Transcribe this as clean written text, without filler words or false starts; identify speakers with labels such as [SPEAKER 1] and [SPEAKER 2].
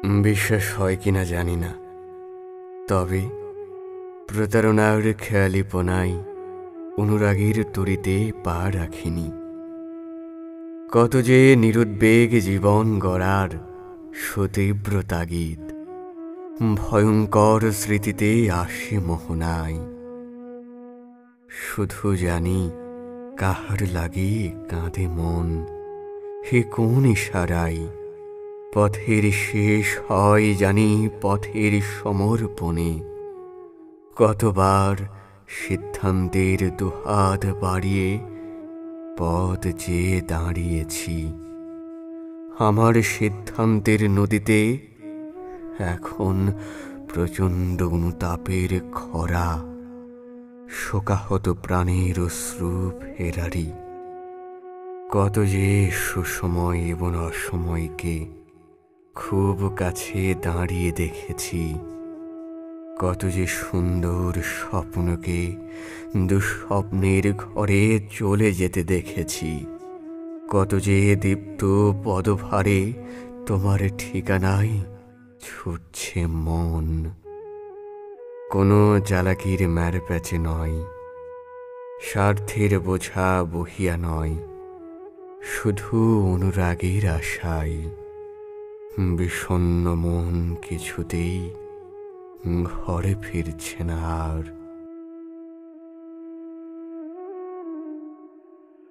[SPEAKER 1] বিশ্বাস হয় কিনা জানি না, তবে প্রতারণার খেয়ালিপনায় অনুরাগের তরিতে পা রাখিনি। কত যে নিরুদ্বেগ জীবন গড়ার সুতীব্র তাগিদ, ভয়ঙ্কর স্মৃতিতে আসে মোহনায়। শুধু জানি কাহার লাগি কাঁদে মন, হে কোন ইশারায় পথের শেষ হয় জানি পথের সমর্পণে। কতবার সিদ্ধান্তের দুহাত বাড়িয়ে পথ চেয়ে দাঁড়িয়েছি, আমার সিদ্ধান্তের নদীতে এখন প্রচণ্ড অনুতাপের খরা, শোকাহত প্রাণের অশ্রু ফেরারি। কত যে সুসময় এবং অসময়কে খুব কাছে দাঁড়িয়ে দেখেছি, কত যে সুন্দর স্বপ্নকে দুঃস্বপ্নের ঘরে চলে যেতে দেখেছি, কত যে দীপ্ত পদভারে তোমার ঠিকানায় ছুটছে মন। কোনো চালাকির ম্যার প্যাচে নয়, স্বার্থের বোঝা বহিয়া নয়, শুধু অনুরাগের আশায় বিষণ্ণ মন কিছুতেই ঘরে ফিরছে না আর।